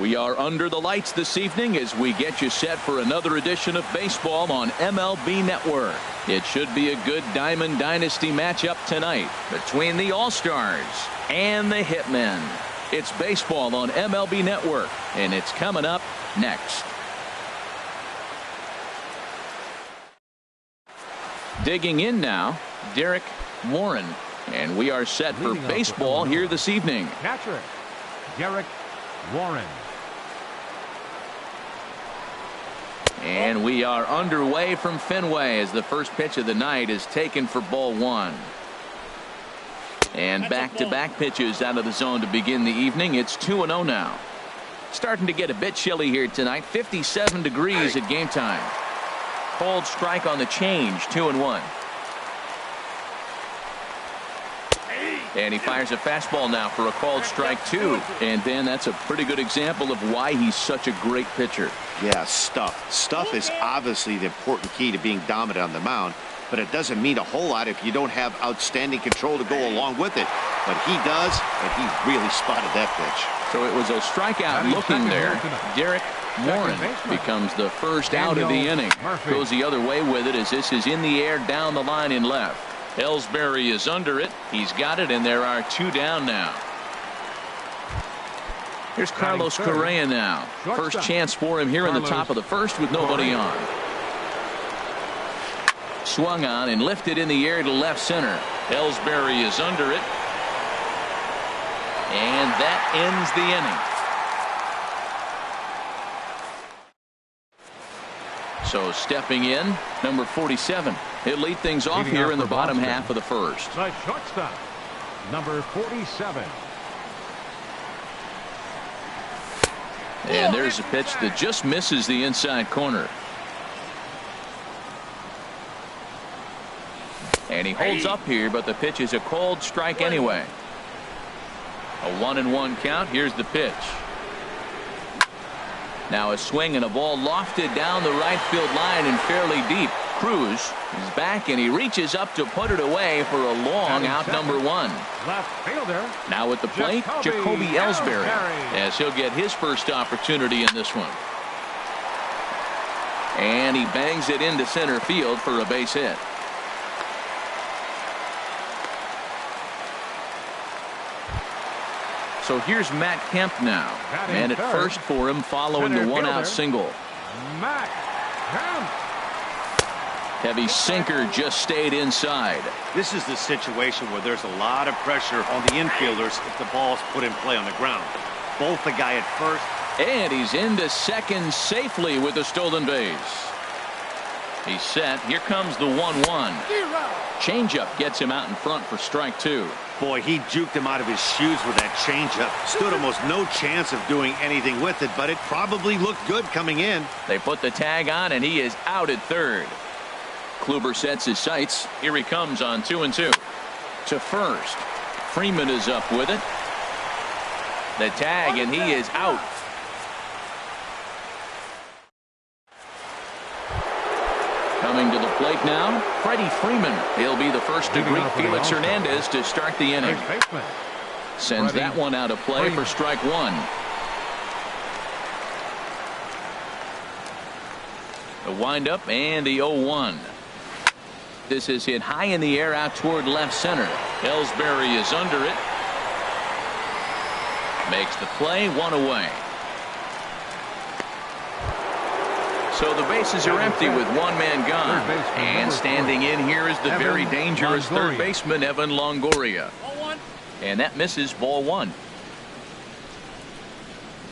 We are under the lights this evening as we get you set for another edition of baseball on MLB Network. It should be a good Diamond Dynasty matchup tonight between the All-Stars and the Hitmen. It's baseball on MLB Network, and it's coming up next. Digging in now, Derek Warren, and we are set for baseball here this evening. Catcher, Derek Warren. And we are underway from Fenway as the first pitch of the night is taken for ball one. And back-to-back pitches out of the zone to begin the evening. It's 2-0 now. Starting to get a bit chilly here tonight. 57 degrees at game time. Cold strike on the change. 2-1. And he fires a fastball now for a called strike 2. And then that's a pretty good example of why he's such a great pitcher. Yeah, stuff. Stuff is obviously the important key to being dominant on the mound, but it doesn't mean a whole lot if you don't have outstanding control to go along with it. But he does, and he really spotted that pitch. So it was a strikeout looking there. Derek Warren becomes the first out of the inning. Goes the other way with it as this is in the air down the line in left. Ellsbury is under it. He's got it, and there are 2 down now. Here's Carlos Correa now. First chance for him here in the top of the first with nobody on. Swung on and lifted in the air to left center. Ellsbury is under it. And that ends the inning. So stepping in, number 47. He'll lead things off here in the bottom half of the first. The shortstop, number 47. And there's a pitch that just misses the inside corner. And he holds up here, but the pitch is a cold strike anyway. A 1-1 count. Here's the pitch. Now a swing and a ball lofted down the right field line and fairly deep. Cruz is back and he reaches up to put it away for a long out number 1. Left fielder. Now at the plate, Jacoby Ellsbury, as he'll get his first opportunity in this one. And he bangs it into center field for a base hit. So here's Matt Kemp now. Man at first for him following the 1-out single. Matt Kemp. Heavy sinker just stayed inside. This is the situation where there's a lot of pressure on the infielders if the ball's put in play on the ground. Both the guy at first. And he's into second safely with a stolen base. He's set. Here comes the 1-1. Changeup gets him out in front for strike 2. Boy, he juked him out of his shoes with that changeup. Stood almost no chance of doing anything with it, but it probably looked good coming in. They put the tag on, and he is out at third. Kluber sets his sights. Here he comes on 2-2. To first. Freeman is up with it. The tag, and he is out. Coming to the plate now, Freddie Freeman. He'll be the first to greet Felix Hernandez to start the inning. Sends that one out of play for strike 1. The windup and the 0-1. This is hit high in the air out toward left center. Ellsbury is under it. Makes the play, 1 away. So the bases are empty with 1 man gone. And standing in here is the very dangerous third baseman, Evan Longoria. And that misses ball 1.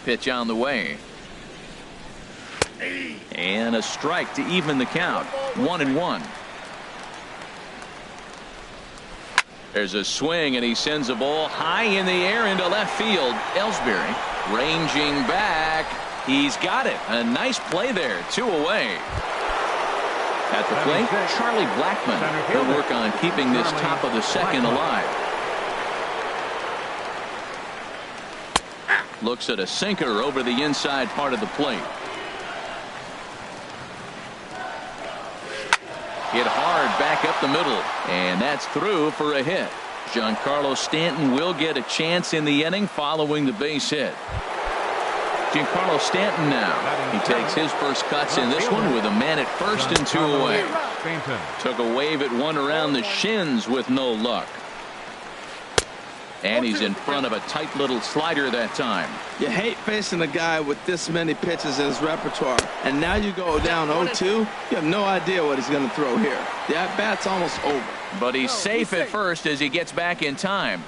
Pitch on the way. And a strike to even the count. 1-1. There's a swing and he sends a ball high in the air into left field. Ellsbury ranging back. He's got it. A nice play there. 2 away. At the plate, Charlie Blackmon will work on keeping this top of the second alive. Looks at a sinker over the inside part of the plate. Hit hard back up the middle, and that's through for a hit. Giancarlo Stanton will get a chance in the inning following the base hit. Giancarlo Stanton now. He takes his first cuts in this one with a man at first and 2 away. Took a wave at one around the shins with no luck. And he's in front of a tight little slider that time. You hate facing a guy with this many pitches in his repertoire. And now you go down 0-2. You have no idea what he's going to throw here. The at-bat's almost over. But he's safe at first as he gets back in time.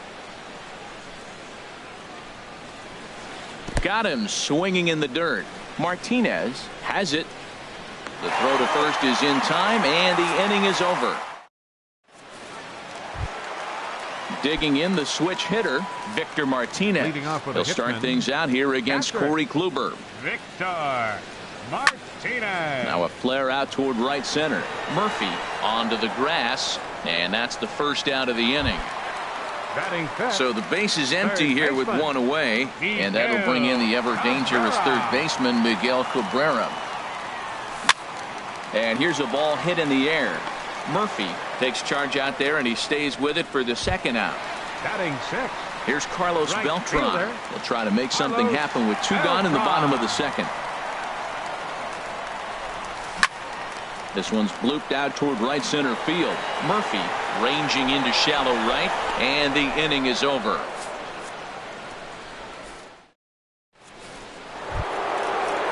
Got him swinging in the dirt. Martinez has it. The throw to first is in time, and the inning is over. Digging in the switch hitter, Victor Martinez. He'll start things out here against Corey Kluber. Victor Martinez. Now a flare out toward right center. Murphy onto the grass, and that's the first out of the inning. So the base is empty here with one away, and that'll bring in the ever dangerous third baseman Miguel Cabrera. And here's a ball hit in the air. Murphy takes charge out there, and he stays with it for the second out. Batting 6. Here's Carlos Beltran. He'll try to make something happen with 2 gone in the bottom of the second. This one's blooped out toward right center field. Murphy ranging into shallow right, and the inning is over.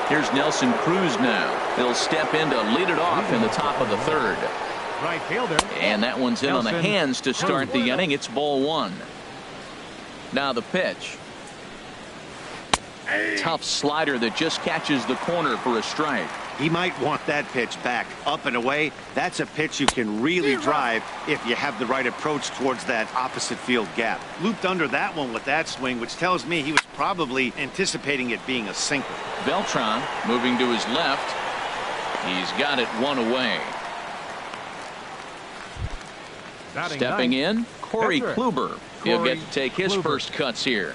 Here's Nelson Cruz now. He'll step in to lead it off in the top of the third. Right fielder. And that one's in on the hands to start the inning. It's ball 1. Now the pitch. Tough slider that just catches the corner for a strike. He might want that pitch back up and away. That's a pitch you can really drive if you have the right approach towards that opposite field gap. Looped under that one with that swing, which tells me he was probably anticipating it being a sinker. Beltran moving to his left. He's got it 1 away. Stepping in, Corey Kluber. He'll get to take his first cuts here.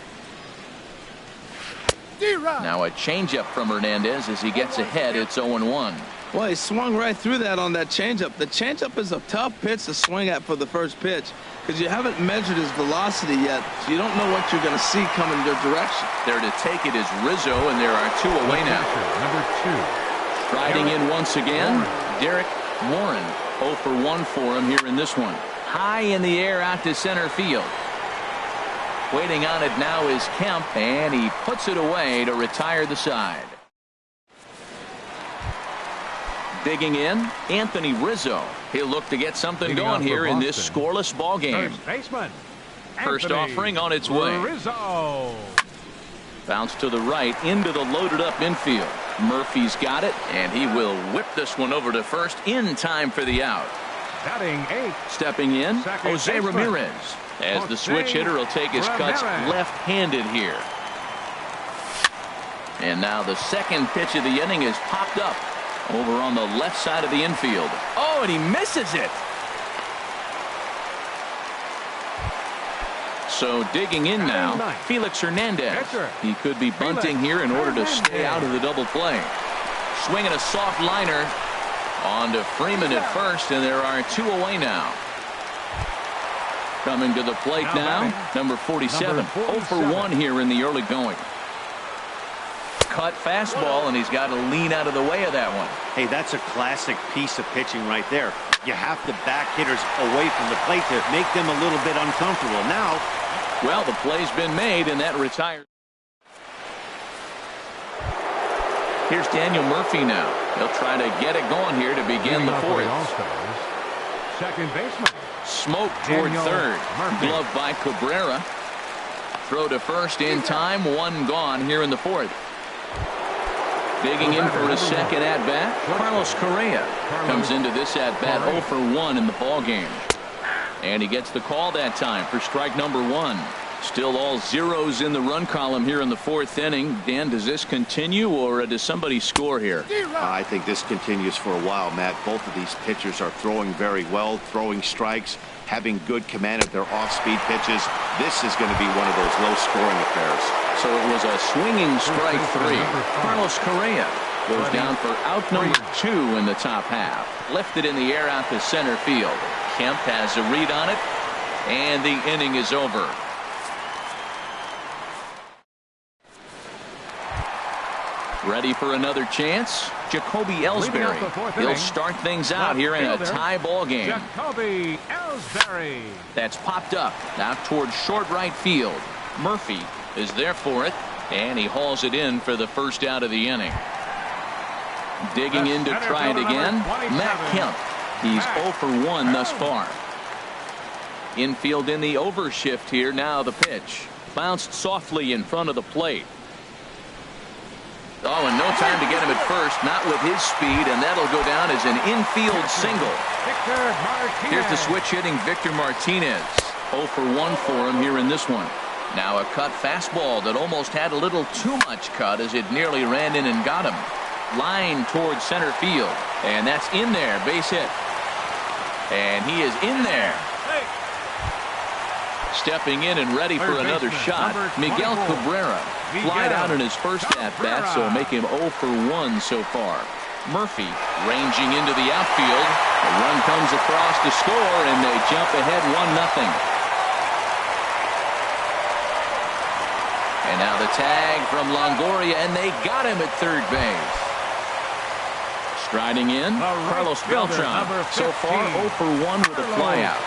Now a changeup from Hernandez as he gets ahead. It's 0-1. Well, he swung right through that on that changeup. The changeup is a tough pitch to swing at for the first pitch because you haven't measured his velocity yet, so you don't know what you're going to see coming your direction. There to take it is Rizzo, and there are 2 away now. Number 2. Striding in once again, Derek Warren. 0 for 1 for him here in this one. High in the air out to center field. Waiting on it now is Kemp, and he puts it away to retire the side. Digging in, Anthony Rizzo. He'll look to get something going here in this scoreless ball game. First offering on its way. Rizzo. Bounce to the right into the loaded up infield. Murphy's got it, and he will whip this one over to first in time for the out. Batting 8. Stepping in, Jose Ramirez. As the switch hitter will take his cuts left-handed here. And now the second pitch of the inning is popped up over on the left side of the infield. Oh, and he misses it. So digging in now, Felix Hernandez. He could be bunting here in order to stay out of the double play. Swinging a soft liner on to Freeman at first, and there are 2 away now. Coming to the plate now, number 47. 0 for 1 here in the early going. Cut fastball, and he's got to lean out of the way of that one. Hey, that's a classic piece of pitching right there. You have to back hitters away from the plate to make them a little bit uncomfortable. Now, well, the play's been made, and that retires. Here's Daniel Murphy now. He'll try to get it going here to begin the 4th. Second baseman. Smoke toward third. Glove by Cabrera. Throw to first in time. 1 gone here in the 4th. Digging in for his second at-bat, Carlos Correa comes into this at-bat 0 for 1 in the ball game. And he gets the call that time for strike number 1. Still all zeros in the run column here in the 4th inning. Dan, does this continue, or does somebody score here? I think this continues for a while, Matt. Both of these pitchers are throwing very well, throwing strikes, having good command of their off-speed pitches. This is going to be one of those low-scoring affairs. So it was a swinging strike 3. Carlos Correa goes down for out number 2 in the top half. Lifted in the air out to center field. Kemp has a read on it, and the inning is over. Ready for another chance? Jacoby Ellsbury. He'll start things out here in a tie ball game. Jacoby Ellsbury. That's popped up out towards short right field. Murphy is there for it, and he hauls it in for the first out of the inning. Digging in to try it again, Matt Kemp. He's 0 for 1 thus far. Infield in the overshift here. Now the pitch. Bounced softly in front of the plate. Oh, and no time to get him at first, not with his speed, and that'll go down as an infield single. Here's the switch hitting Victor Martinez. 0 for 1 for him here in this one. Now a cut fastball that almost had a little too much cut as it nearly ran in and got him. Line towards center field, and that's in there. Base hit. And he is in there. Stepping in and ready for another shot, Miguel Cabrera. Flied out in his first at-bat, so make him 0 for 1 so far. Murphy ranging into the outfield. The run comes across to score, and they jump ahead 1-0. And now the tag from Longoria, and they got him at third base. Striding in, Carlos Beltran. So far 0 for 1 with a flyout.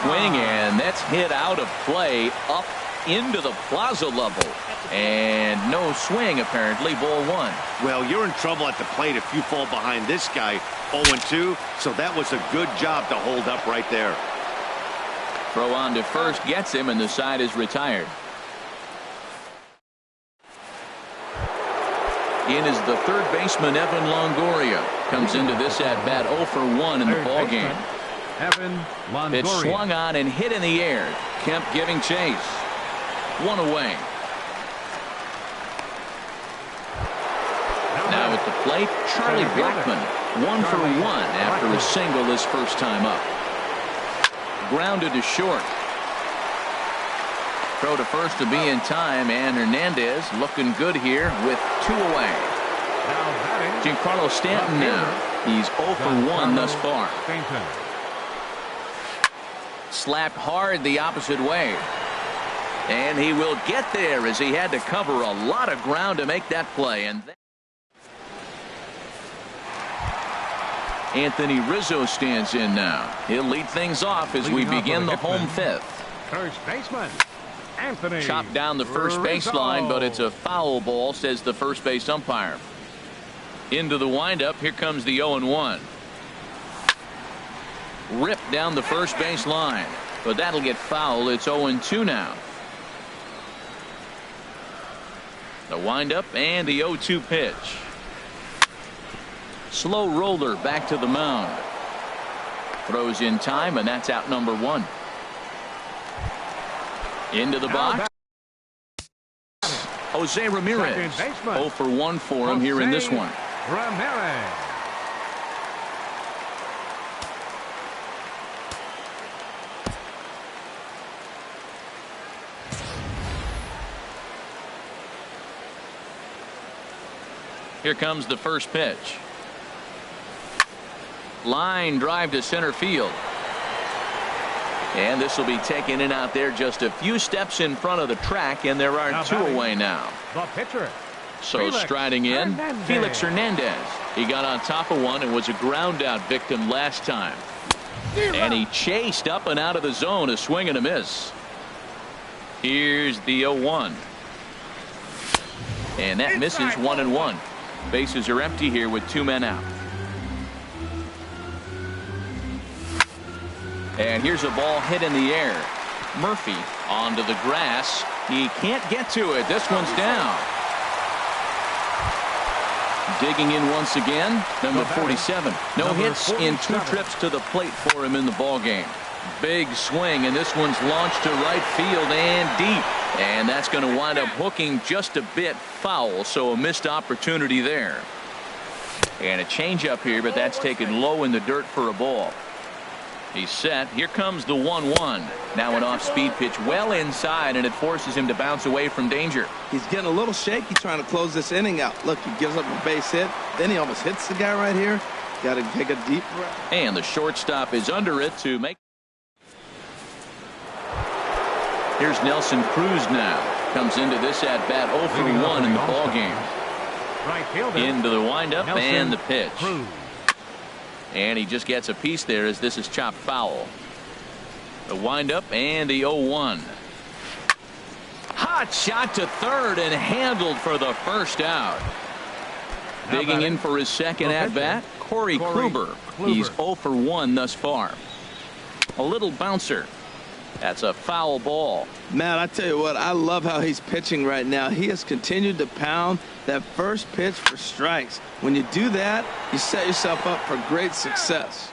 Swing, and that's hit out of play up into the plaza level. And no swing, apparently. Ball 1. Well, you're in trouble at the plate if you fall behind this guy 0-2, so that was a good job to hold up right there. Throw on to first gets him, and the side is retired. In is the third baseman, Evan Longoria. Comes into this at-bat 0 for 1 in the ball game. Evan Longoria. It's swung on and hit in the air. Kemp giving chase. 1 away. Now at the plate, Charlie Blackmon. 1 for 1 after a single his first time up. Grounded to short. Throw to first to be in time, and Hernandez looking good here with 2 away. Giancarlo Stanton now. He's 0 for 1 thus far. Slapped hard the opposite way. And he will get there as he had to cover a lot of ground to make that play. And Anthony Rizzo stands in now. He'll lead things off as we begin the home fifth. First baseman, Anthony. Chopped down the first baseline, but it's a foul ball, says the first base umpire. Into the windup. Here comes the 0-1. Ripped down the first base line, but that'll get foul. It's 0-2 now. The windup and the 0-2 pitch. Slow roller back to the mound. Throws in time, and that's out number 1. Into the box. Jose Ramirez. 0 for 1 for him here in this one. Ramirez. Here comes the first pitch. Line drive to center field. And this will be taken in out there just a few steps in front of the track, and there are 2 away now. The pitcher. So striding in, Felix Hernandez. He got on top of one and was a ground out victim last time. And he chased up and out of the zone, a swing and a miss. Here's the 0-1. And that misses 1-1. Bases are empty here with 2 men out. And here's a ball hit in the air. Murphy onto the grass. He can't get to it. This one's down. Digging in once again, number 47. No hits in 2 trips to the plate for him in the ball game. Big swing, and this one's launched to right field and deep. And that's going to wind up hooking just a bit foul, so a missed opportunity there. And a changeup here, but that's taken low in the dirt for a ball. He's set. Here comes the 1-1. Now an off-speed pitch well inside, and it forces him to bounce away from danger. He's getting a little shaky trying to close this inning out. Look, he gives up a base hit. Then he almost hits the guy right here. Got to take a deep breath. And the shortstop is under it to make. Here's Nelson Cruz now. Comes into this at-bat 0 for 1 in the ballgame. Right fielder. Into the windup Nelson and the pitch. Cruz. And he just gets a piece there as this is chopped foul. The windup and the 0-1. Hot shot to third and handled for the first out. Digging in for his second at-bat, Corey Kluber. He's 0 for 1 thus far. A little bouncer. That's a foul ball. Man, I tell you what, I love how he's pitching right now. He has continued to pound that first pitch for strikes. When you do that, you set yourself up for great success.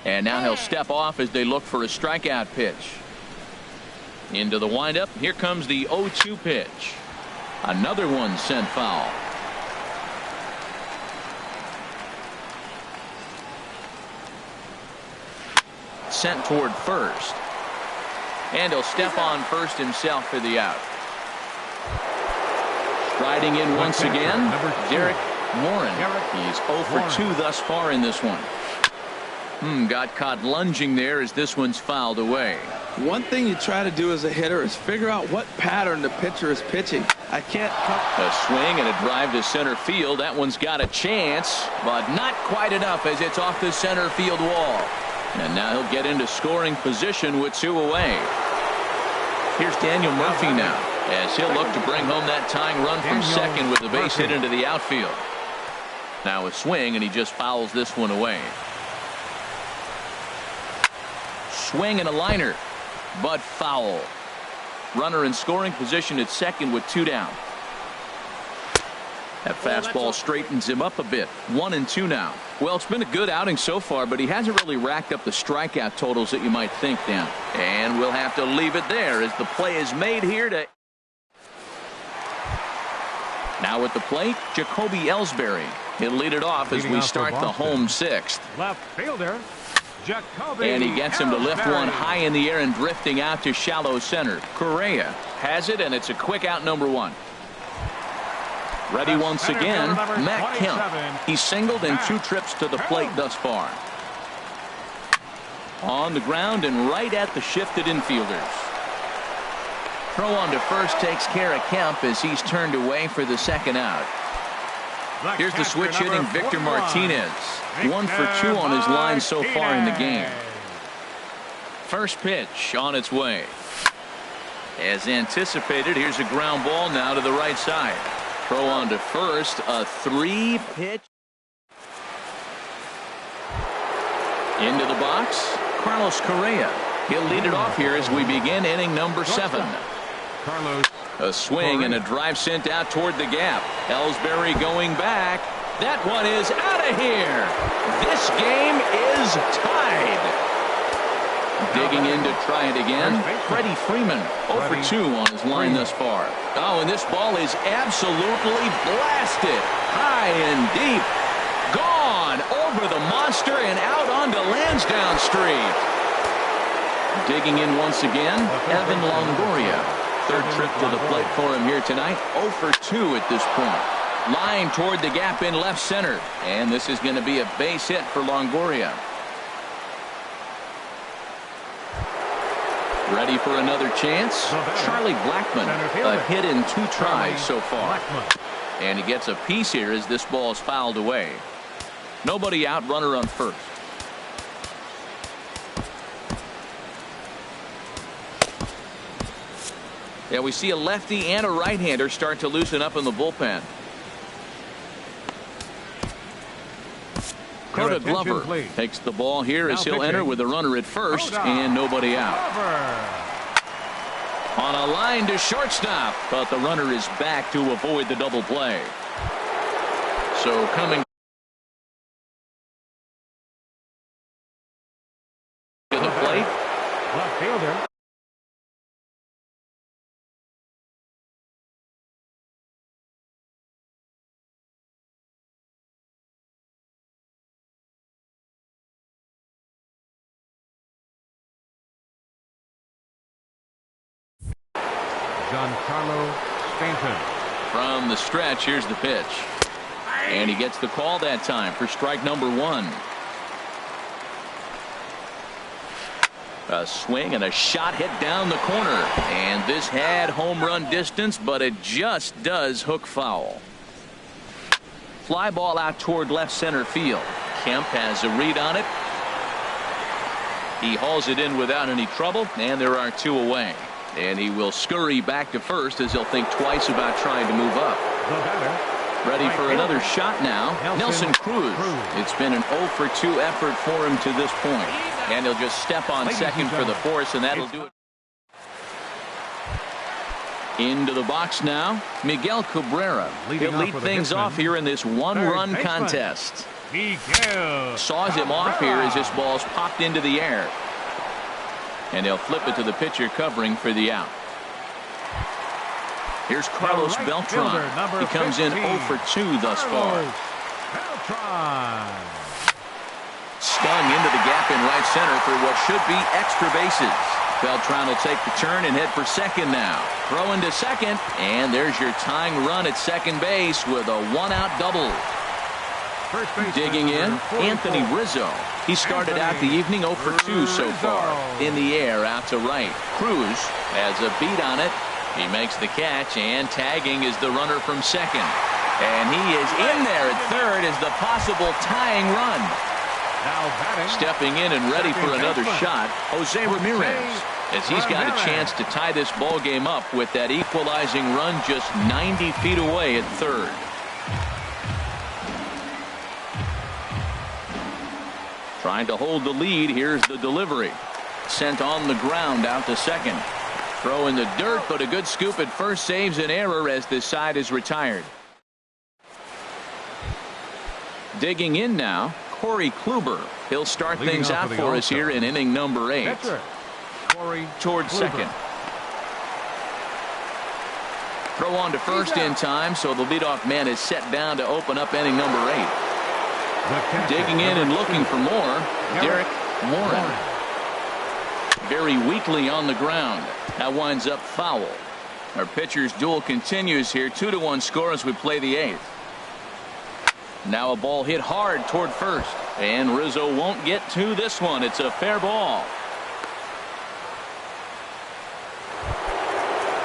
And now he'll step off as they look for a strikeout pitch. Into the windup. Here comes the 0-2 pitch. Another one sent foul. Sent toward first. And he'll step on first himself for the out. Striding in once again, Derek Morin. He's 0 for 2 thus far in this one. Got caught lunging there as this one's fouled away. One thing you try to do as a hitter is figure out what pattern the pitcher is pitching. I can't A swing and a drive to center field. That one's got a chance, but not quite enough as it's off the center field wall. And now he'll get into scoring position with 2 away. Here's Daniel Murphy now as he'll look to bring home that tying run from second with the base hit into the outfield. Now a swing and he just fouls this one away. Swing and a liner, but foul. Runner in scoring position at second with 2 down. That fastball straightens him up a bit. 1-2 now. Well, it's been a good outing so far, but he hasn't really racked up the strikeout totals that you might think, Dan. And we'll have to leave it there as the play is made here to. Now at the plate, Jacoby Ellsbury. He'll lead it off as we start the home 6th. Left fielder. Jacoby And he gets him to lift Ellsbury. one high in the air and drifting out to shallow center. Correa has it, and it's a quick out number 1. Ready once again, Matt Kemp. He's singled in 2 trips to the plate thus far. On the ground and right at the shifted infielders. Throw on to first takes care of Kemp as he's turned away for the second out. Here's the switch hitting Victor Martinez. 1 for 2 on his line so far in the game. First pitch on its way. As anticipated, here's a ground ball now to the right side. Throw on to first, a 3-pitch. Into the box, Carlos Correa. He'll lead it off here as we begin inning number 7. Carlos. A swing and a drive sent out toward the gap. Ellsbury going back. That one is out of here. This game is tied. Digging in to try it again, Freddie Freeman 0 for 2 on his line thus far. Oh, and this ball is absolutely blasted. High and deep. Gone over the monster and out onto Lansdowne Street. Digging in once again, Evan Longoria. 3rd trip to the plate for him here tonight. 0 for 2 at this point. Line toward the gap in left center. And this is going to be a base hit for Longoria. Ready for another chance? Charlie Blackmon, a hit in 2 tries so far. And he gets a piece here as this ball is fouled away. Nobody out, runner on first. Yeah, we see a lefty and a right-hander start to loosen up in the bullpen. Dakota Glover takes the ball here as he'll enter with a runner at first and nobody out. On a line to shortstop, but the runner is back to avoid the double play. So coming to the plate. Left fielder. Giancarlo Stanton. From the stretch, here's the pitch. And he gets the call that time for strike number 1. A swing and a shot hit down the corner. And this had home run distance, but it just does hook foul. Fly ball out toward left center field. Kemp has a read on it. He hauls it in without any trouble, and there are 2 away. And he will scurry back to first as he'll think twice about trying to move up. Ready for another shot now. Nelson Cruz. It's been an 0 for 2 effort for him to this point. And he'll just step on second for the force, and that'll do it. Into the box now, Miguel Cabrera. He'll lead things off here in this one-run contest. Saws him off here as this ball's popped into the air. And they'll flip it to the pitcher covering for the out. Here's Carlos Beltran. He comes in 0 for 2 thus far. Stung into the gap in right center for what should be extra bases. Beltran will take the turn and head for second now. Throwing to second, and there's your tying run at second base with a 1-out double. Digging in, Anthony Rizzo. He started out the evening 0 for 2 so far. In the air out to right. Cruz has a beat on it. He makes the catch, and tagging is the runner from second. And he is in there at third as the possible tying run. Stepping in and ready for another shot, Jose Ramirez, as he's got a chance to tie this ball game up with that equalizing run just 90 feet away at third. Trying to hold the lead. Here's the delivery. Sent on the ground out to second. Throw in the dirt, but a good scoop at first saves an error as this side is retired. Digging in now, Corey Kluber. He'll start things out for us here in inning number 8. Towards second. Throw on to first in time, so the leadoff man is set down to open up inning number 8. Digging in and looking for more, Derek Morin. Very weakly on the ground. That winds up foul. Our pitcher's duel continues here. 2-1 score as we play the 8th. Now a ball hit hard toward first. And Rizzo won't get to this one. It's a fair ball.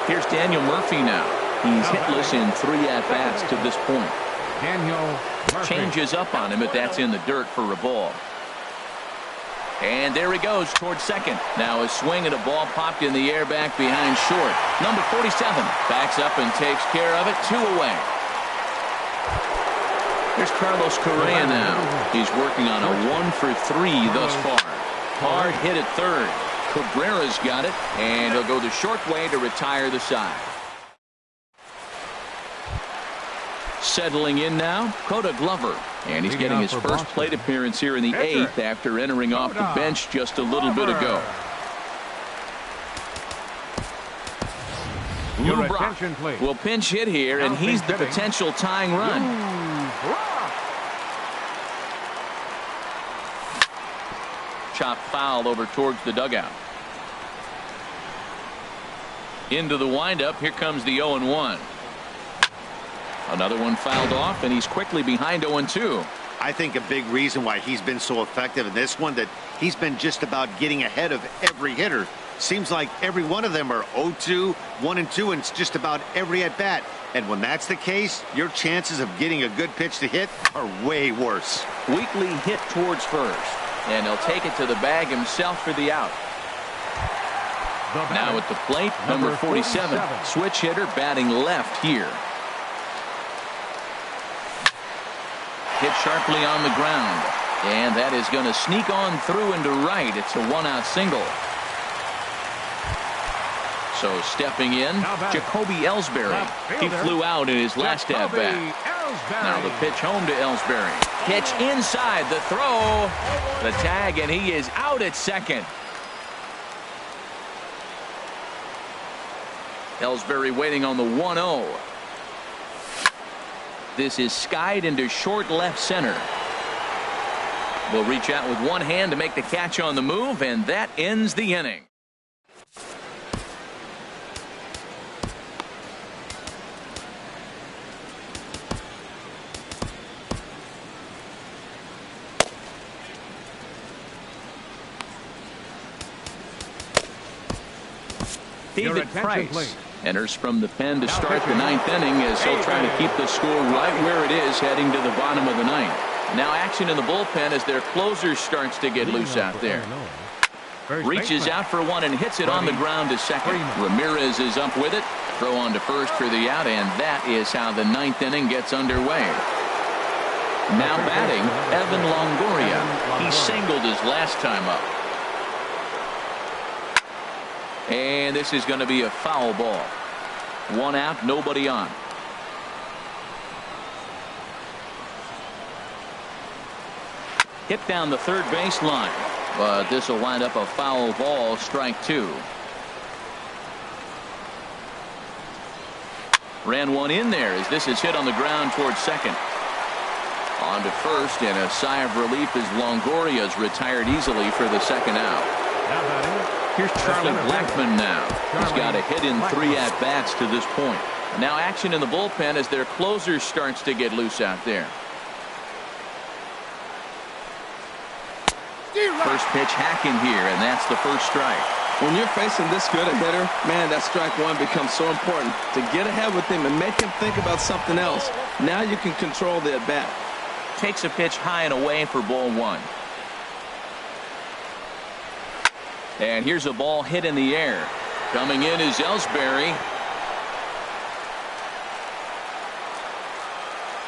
Here's Daniel Murphy now. He's hitless in 3 at-bats to this point. Changes up on him, but that's in the dirt for a ball. And there he goes towards second. Now a swing and a ball popped in the air back behind short. Number 47 backs up and takes care of it. 2 away. Here's Carlos Correa now. He's working on a 1 for 3 thus far. Hard hit at third. Cabrera's got it, and he'll go the short way to retire the side. Settling in now, Coda Glover. And he's getting his first plate appearance here in the 8th after entering off the bench just a little bit ago. Lou Brock will pinch hit here, and he's the potential tying run. Chop foul over towards the dugout. Into the windup. Here comes the 0-1. Another one fouled off, and he's quickly behind 0-2. I think a big reason why he's been so effective in this one, that he's been just about getting ahead of every hitter. Seems like every one of them are 0-2, 1-2, and it's just about every at bat. And when that's the case, your chances of getting a good pitch to hit are way worse. Weakly hit towards first, and he'll take it to the bag himself for the out. Now at the plate, number 47, switch hitter batting left here. Hit sharply on the ground, and that is going to sneak on through into right. It's a 1-out single. So stepping in, Jacoby Ellsbury. He flew out in his last at-bat. Now the pitch home to Ellsbury. Pitch inside, the throw, the tag, and he is out at second. Ellsbury waiting on the 1-0. This is skied into short left center. Will reach out with one hand to make the catch on the move, and that ends the inning. David Price please. enters from the pen to Now start the pitching. ninth inning as he'll try to keep the score right where it is heading to the bottom of the ninth. Now action in the bullpen as their closer starts to get loose out there. Reaches out for one and hits it on the ground to second. Ramirez is up with it. Throw on to first for the out, and that is how the ninth inning gets underway. Now batting, Evan Longoria. He singled his last time up. And this is going to be a foul ball. One out, nobody on. Hit down the third baseline, but this will wind up a foul ball, strike two. Ran one in there as this is hit on the ground towards second. On to first, and a sigh of relief as Longoria's retired easily for the second out. Now batting. Here's Charlie Blackmon now. He's got a hit in 3 at-bats to this point. Now action in the bullpen as their closer starts to get loose out there. First pitch hacking here, and that's the first strike. When you're facing this good a hitter, man, that strike one becomes so important to get ahead with him and make him think about something else. Now you can control the at-bat. Takes a pitch high and away for ball one. And here's a ball hit in the air. Coming in is Ellsbury.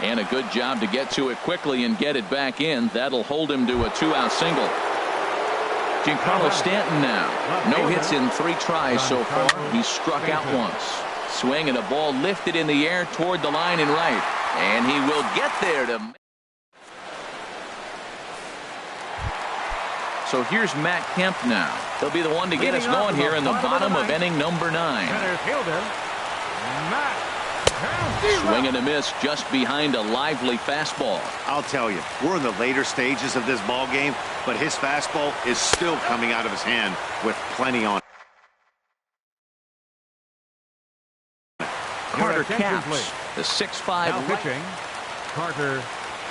And a good job to get to it quickly and get it back in. That'll hold him to a 2-out single. Giancarlo Stanton now. No hits in 3 tries so far. He's struck out once. Swing and a ball lifted in the air toward the line and right. And he will get there to... So here's Matt Kemp now. He'll be the one to get us going here in the bottom of inning number 9. Swing and a miss just behind a lively fastball. I'll tell you, we're in the later stages of this ball game, but his fastball is still coming out of his hand with plenty on it. Carter Capps, the 6'5" pitching. Carter.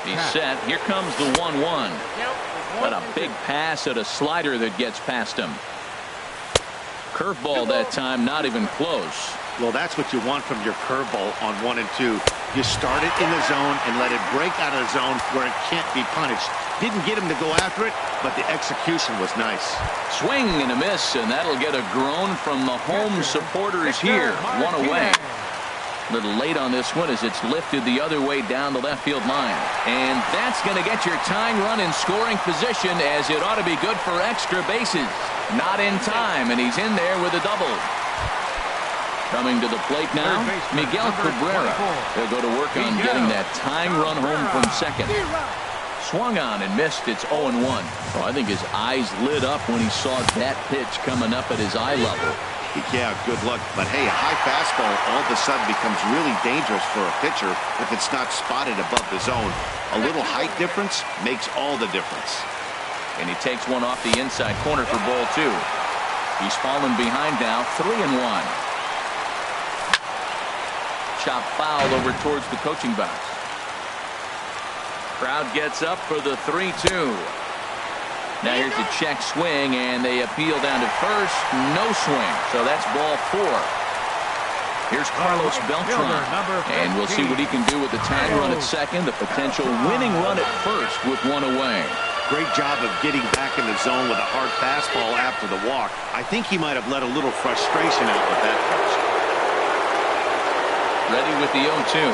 He's set. Here comes the 1-1. But a big pass at a slider that gets past him. Curveball that time, not even close. Well, that's what you want from your curveball on 1 and 2. You start it in the zone and let it break out of the zone where it can't be punished. Didn't get him to go after it, but the execution was nice. Swing and a miss, and that'll get a groan from the home supporters here. 1 away. A little late on this one as it's lifted the other way down the left field line. And that's going to get your tying run in scoring position, as it ought to be good for extra bases. Not in time, and he's in there with a double. Coming to the plate now, Miguel Cabrera. He'll go to work on getting that tying run home from second. Swung on and missed. It's 0-1. Oh, I think his eyes lit up when he saw that pitch coming up at his eye level. Yeah, good luck. But hey, a high fastball all of a sudden becomes really dangerous for a pitcher if it's not spotted above the zone. A little height difference makes all the difference. And he takes one off the inside corner for ball 2. He's fallen behind now, 3-1. Chop foul over towards the coaching box. Crowd gets up for the 3-2. Now here's a check swing, and they appeal down to first. No swing, so that's ball 4. Here's Carlos Beltran, and we'll see what he can do with the tying run at second, the potential winning run at first with 1 away. Great job of getting back in the zone with a hard fastball after the walk. I think he might have let a little frustration out with that pitch. Ready with the 0-2.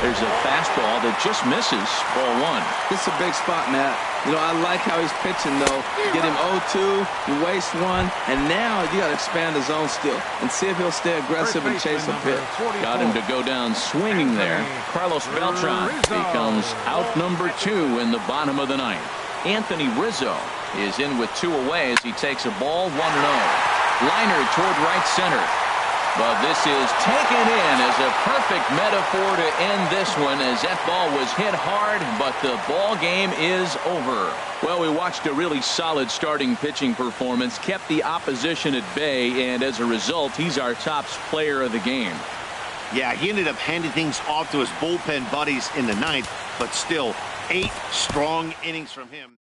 There's a fastball that just misses ball 1. This is a big spot, Matt. You know, I like how he's pitching, though. Get him 0-2, you waste 1, and now you got to expand the zone still and see if he'll stay aggressive and chase a pitch. Got him to go down swinging there. Carlos Beltran becomes out number 2 in the bottom of the 9th. Anthony Rizzo is in with 2 away as he takes a ball 1-0. Liner toward right center. But this is taken in as a perfect metaphor to end this one, as that ball was hit hard, but the ball game is over. Well, we watched a really solid starting pitching performance, kept the opposition at bay, and as a result, he's our top player of the game. Yeah, he ended up handing things off to his bullpen buddies in the 9th, but still 8 strong innings from him.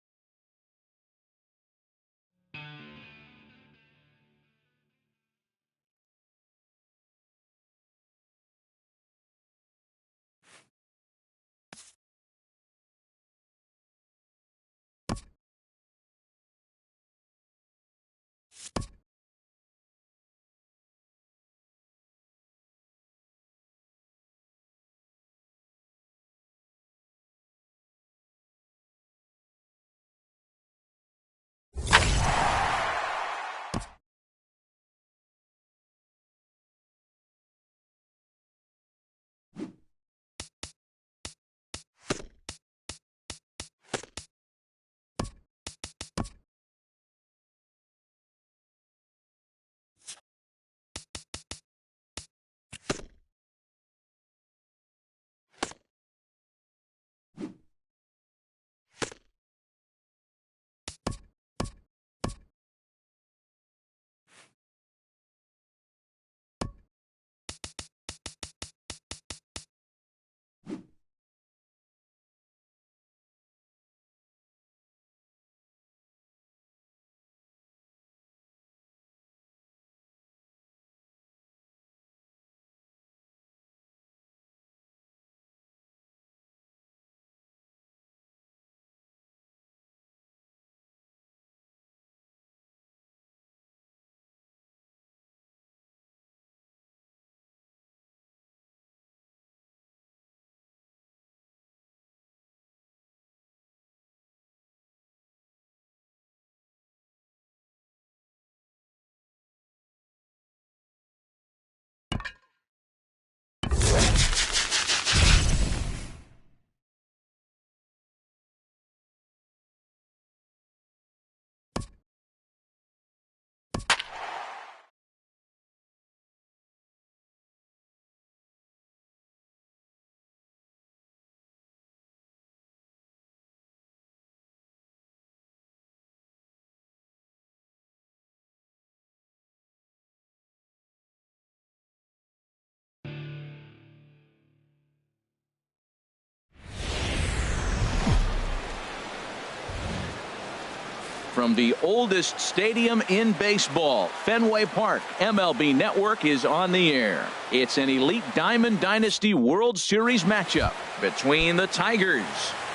From the oldest stadium in baseball, Fenway Park, MLB Network is on the air. It's an elite Diamond Dynasty World Series matchup between the Tigers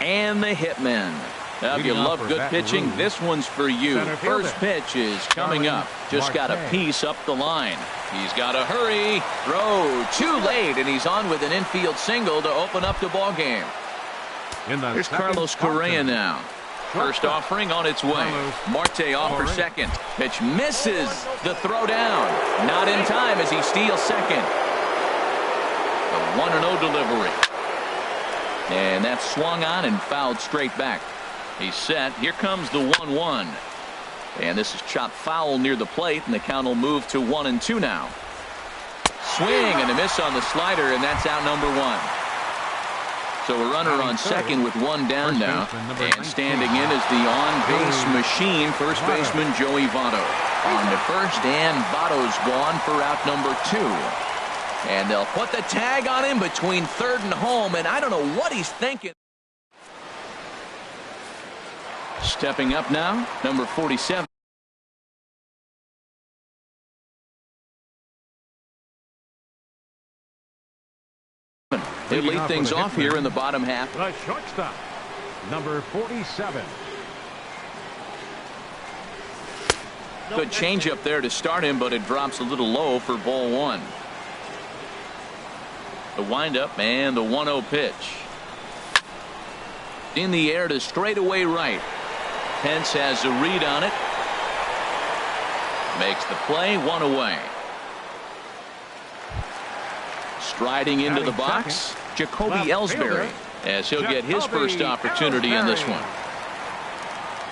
and the Hitmen. Now, if you love good pitching, this one's for you. First pitch is coming up. Just got a piece up the line. He's got to hurry. Throw too late, and he's on with an infield single to open up the ball game. Here's Carlos Correa now. First offering on its way. Marte off for second. Pitch misses the throw down. Not in time as he steals second. The 1-0 delivery. And that's swung on and fouled straight back. He's set. Here comes the 1-1. And this is chopped foul near the plate, and the count will move to 1-2 now. Swing and a miss on the slider, and that's out number one. So a runner on second with one down now. And standing in is the on-base machine, first baseman Joey Votto. On to first, and Votto's gone for out number two. And they'll put the tag on him between third and home, and I don't know what he's thinking. Stepping up now, number 47. They lead things off here in the bottom half. The shortstop, number 47. Good changeup there to start him, but it drops a little low for ball one. The windup and the 1-0 pitch. In the air to straightaway right. Pence has a read on it. Makes the play, one away. Striding into the box, Jacoby Ellsbury, as he'll get his first opportunity in this one.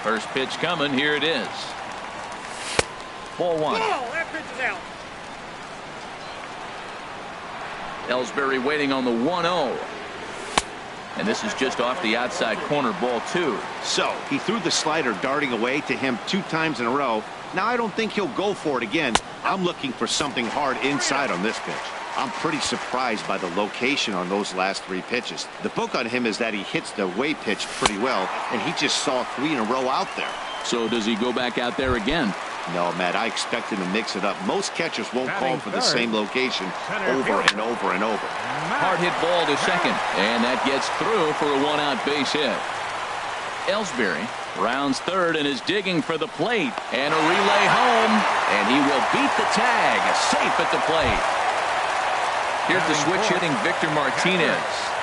First pitch coming, here it is. Ball one. That pitch is out. Ellsbury waiting on the 1-0. And this is just off the outside corner, ball two. So he threw the slider darting away to him 2 times in a row. Now I don't think he'll go for it again. I'm looking for something hard inside on this pitch. I'm pretty surprised by the location on those last 3 pitches. The book on him is that he hits the away pitch pretty well, and he just saw 3 in a row out there. So does he go back out there again? No, Matt, I expect him to mix it up. Most catchers won't call for the same location over and over and over. Hard hit ball to second, and that gets through for a 1-out base hit. Ellsbury Rounds third and is digging for the plate. And a relay home. And he will beat the tag. Safe at the plate. Here's the switch hitting Victor Martinez.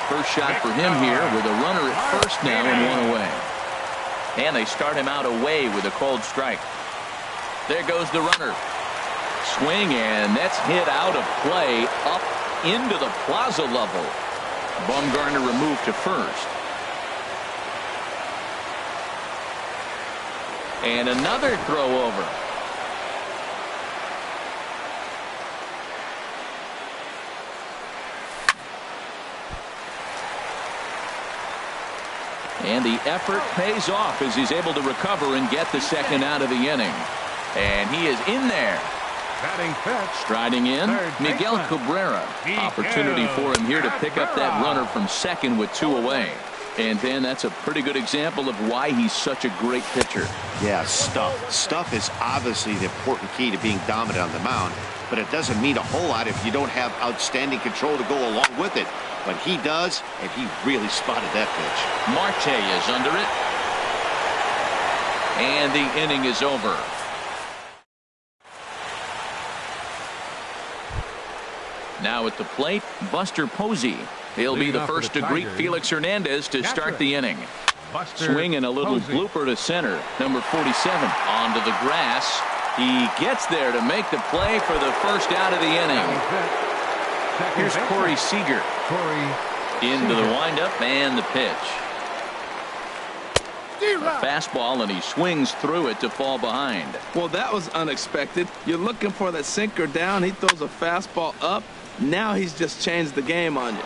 First shot for him here with a runner at first now and one away. And they start him out away with a cold strike. There goes the runner. Swing, and that's hit out of play up into the plaza level. Bumgarner removed to first. And another throw over. And the effort pays off as he's able to recover and get the second out of the inning. And he is in there. Striding in, Miguel Cabrera. Opportunity for him here to pick up that runner from second with two away. And then that's a pretty good example of why he's such a great pitcher. Yeah, stuff. Stuff is obviously the important key to being dominant on the mound, but it doesn't mean a whole lot if you don't have outstanding control to go along with it. But he does, and he really spotted that pitch. Marte is under it. And the inning is over. Now at the plate, Buster Posey. He'll be the first to greet Felix Hernandez to start the inning. Swing and a little blooper to center. Number 47 onto the grass. He gets there to make the play for the first out of the inning. Here's Corey Seager. Into the windup and the pitch. A fastball, and he swings through it to fall behind. Well, that was unexpected. You're looking for that sinker down. He throws a fastball up. Now he's just changed the game on you.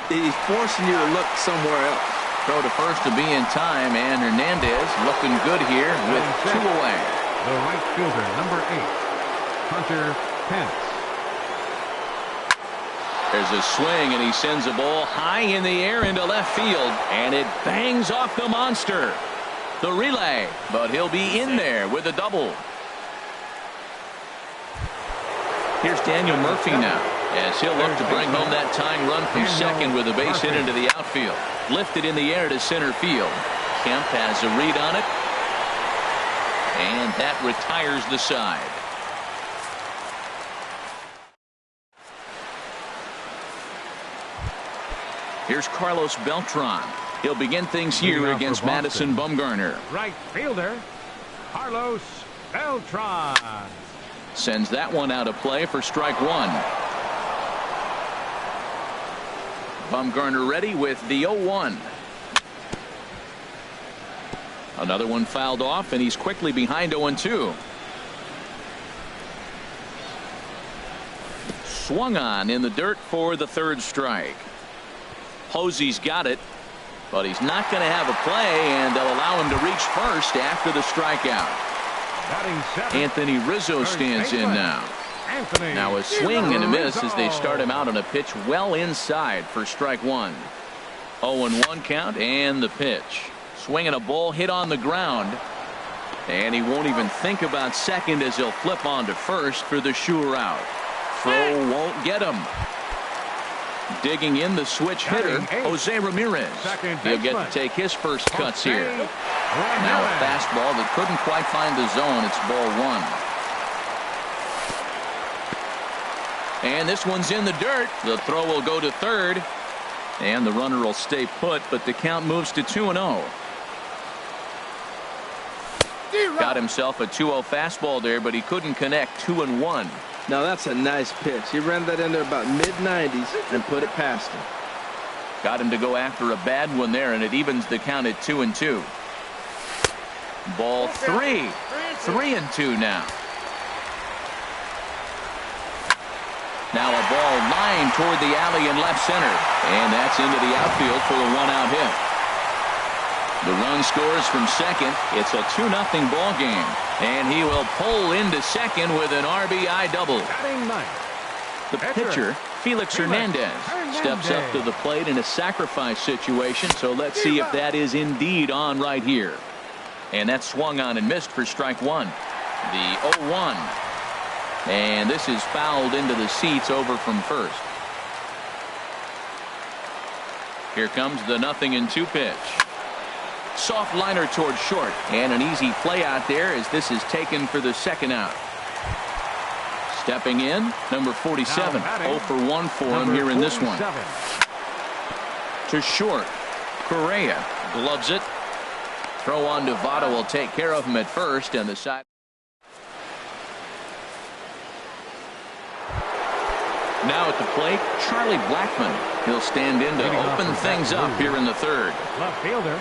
He's forcing you to look somewhere else. Throw to first to be in time, and Hernandez looking good here with two away. The right fielder, number 8, Hunter Pence. There's a swing, and he sends a ball high in the air into left field, and it bangs off the monster. The relay, but he'll be in there with a double. Here's Daniel Murphy now, as he'll look to bring home that tying run from second with a base hit into the outfield. Lifted in the air to center field. Kemp has a read on it, and that retires the side. Here's Carlos Beltran. He'll begin things here against Madison Bumgarner. Right fielder, Carlos Beltran. Sends that one out of play for strike one. Bumgarner ready with the 0-1. Another one fouled off, and he's quickly behind 0-2. Swung on in the dirt for the third strike. Posey's got it, but he's not going to have a play, and they'll allow him to reach first after the strikeout. Anthony Rizzo stands in now. Now a swing and a miss as they start him out on a pitch well inside for strike one. 0-1 count, and the pitch. Swinging a ball hit on the ground, and he won't even think about second as he'll flip on to first for the sure out. Throw won't get him. Digging in the switch hitter, Jose Ramirez. He'll get to take his first cuts here. Now a fastball that couldn't quite find the zone. It's ball one. And this one's in the dirt. The throw will go to third, and the runner will stay put, but the count moves to 2-0. Got himself a 2-0 fastball there, but he couldn't connect. 2-1. Now that's a nice pitch. He ran that in there about mid-90s and put it past him. Got him to go after a bad one there, and it evens the count at 2-2. Ball three. 3-2 now. Now a ball lined toward the alley in left center, and that's into the outfield for a one-out hit. The run scores from second. It's a 2-0 ball game, and he will pull into second with an RBI double. The pitcher, Felix Hernandez, steps up to the plate in a sacrifice situation, so let's see if that is indeed on right here. And that swung on and missed for strike one. The 0-1. And this is fouled into the seats over from first. Here comes the 0-2 pitch. Soft liner towards short. And an easy play out there as this is taken for the second out. Stepping in, number 47. 0 for 1 for him here in this one. To short. Correa gloves it. Throw on to Votto will take care of him at first, and the side. Now at the plate, Charlie Blackmon. He'll stand in to open things up here in the third. Left fielder,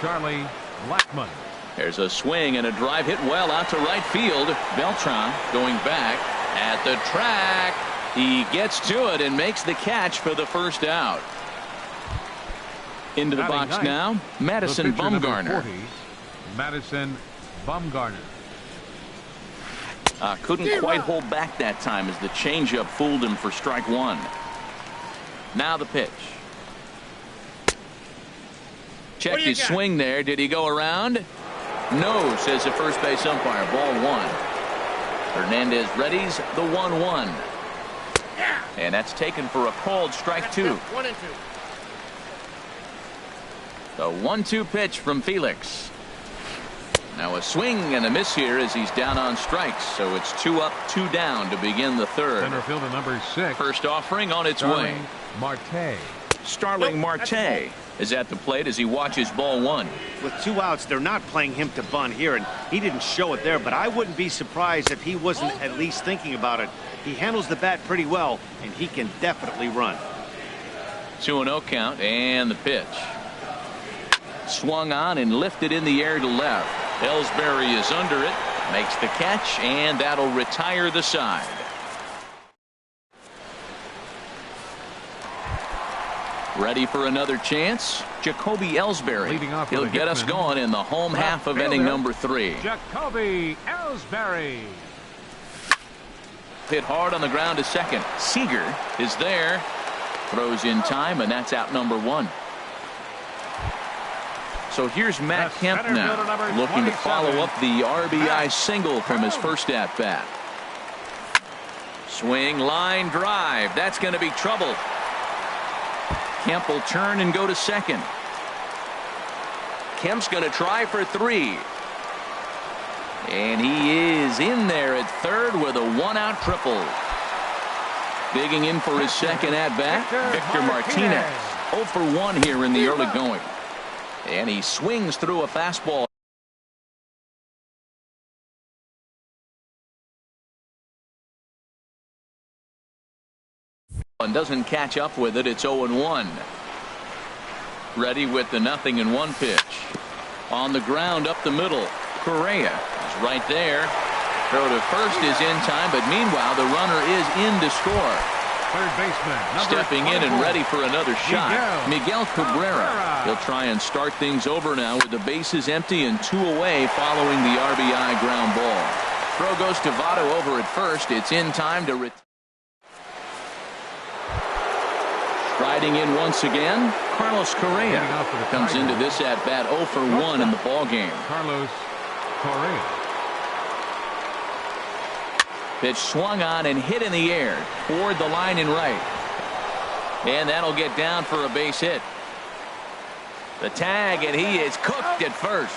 Charlie Blackmon. There's a swing and a drive hit well out to right field. Beltran going back at the track. He gets to it and makes the catch for the first out. Into the box now, Madison Bumgarner. 40, Madison Bumgarner. Couldn't quite hold back that time as the changeup fooled him for strike one. Now the pitch. Checked his swing there. Did he go around? No, says the first base umpire. Ball one. Hernandez readies the 1-1. And that's taken for a called strike two. 1 and 2. The 1-2 pitch from Felix. Now a swing and a miss here as he's down on strikes. So it's 2 up, 2 down to begin the third. Center fielder number 6. First offering on its Starling way. Marte. Starling Marte is at the plate as he watches ball one. With 2 outs, they're not playing him to bunt here, and he didn't show it there, but I wouldn't be surprised if he wasn't at least thinking about it. He handles the bat pretty well, and he can definitely run. 2-0 count, and the pitch. Swung on and lifted in the air to left. Ellsbury is under it, makes the catch, and that'll retire the side. Ready for another chance? Jacoby Ellsbury. He'll get us going in the home half of inning number 3. Jacoby Ellsbury. Hit hard on the ground to second. Seager is there. Throws in time, and that's out number 1. So here's Matt Kemp now, looking to follow up the RBI single from his first at-bat. Swing, line, drive. That's going to be trouble. Kemp will turn and go to second. Kemp's going to try for 3. And he is in there at third with a 1-out triple. Digging in for his second at-bat, Victor Martinez. 0 for 1 here in the early going. And he swings through a fastball. And doesn't catch up with it. It's 0-1. Ready with the 0-1 pitch. On the ground up the middle. Correa is right there. Throw to first is in time, but meanwhile the runner is in to score. Third baseman, stepping in and ready for another shot. Miguel Cabrera. He'll try and start things over now with the bases empty and 2 away following the RBI ground ball. Throw goes to Votto over at first. It's in time to striding in once again. Carlos Correa comes into this at bat 0 for 1 in the ball game. Carlos Correa. Pitch swung on and hit in the air toward the line and right. And that'll get down for a base hit. The tag, and he is cooked at first.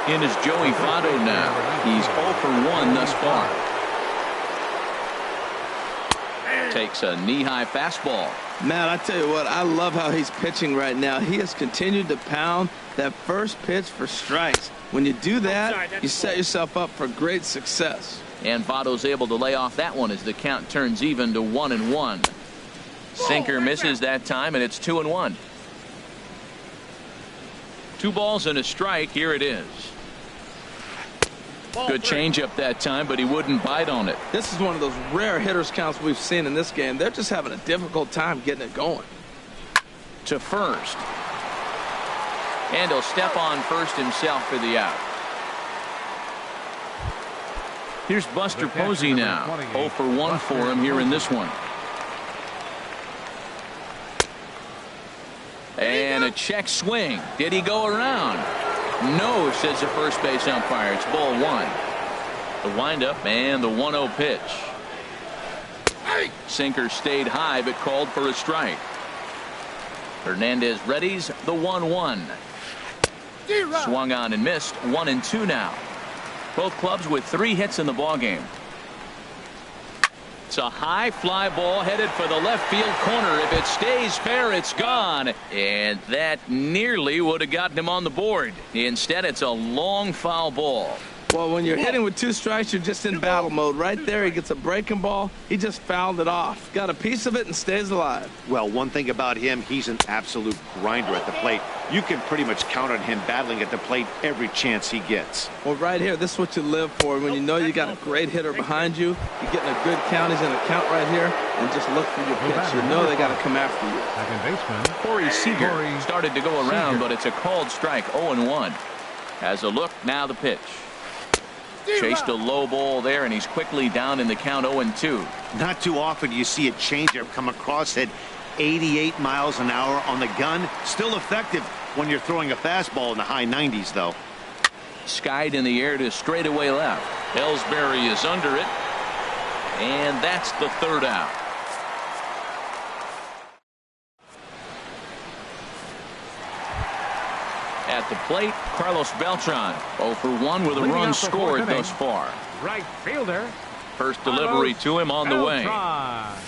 In is Joey Votto now. He's 0 for 1 thus far. Takes a knee-high fastball. Man, I tell you what, I love how he's pitching right now. He has continued to pound that first pitch for strikes. When you do that, you set yourself up for great success. And Votto's able to lay off that one as the count turns even to 1-1. Sinker misses that time, and it's 2-1. 2 balls and a strike. Here it is. Good changeup that time, but he wouldn't bite on it. This is one of those rare hitters counts we've seen in this game. They're just having a difficult time getting it going. To first. And he'll step on first himself for the out. Here's Buster Posey now. 0 for 1 for him here in this one. And a check swing. Did he go around? No, says the first base umpire. It's ball 1. The windup and the 1-0 pitch. Sinker stayed high but called for a strike. Hernandez readies the 1-1. Swung on and missed. 1-2 now. Both clubs with 3 hits in the ballgame. It's a high fly ball headed for the left field corner. If it stays fair, it's gone. And that nearly would have gotten him on the board. Instead, it's a long foul ball. Well, when you're hitting with 2 strikes, you're just in battle mode. Right there, he gets a breaking ball. He just fouled it off. Got a piece of it and stays alive. Well, one thing about him, he's an absolute grinder at the plate. You can pretty much count on him battling at the plate every chance he gets. Well, right here, this is what you live for. When you know you got a great hitter behind you, you're getting a good count. He's in a count right here, and just look for your pitch. You know they got to come after you. Second baseman. Corey Seager started to go around, but it's a called strike. 0-1. Has a look. Now the pitch. Chased a low ball there, and he's quickly down in the count. 0-2. Not too often you see a changeup come across at 88 miles an hour on the gun. Still effective when you're throwing a fastball in the high 90s, though. Skied in the air to straightaway left. Ellsbury is under it, and that's the 3rd out. At the plate, Carlos Beltran, 0 for 1 with a run scored thus far. Right fielder. First delivery to him on the way. Beltran.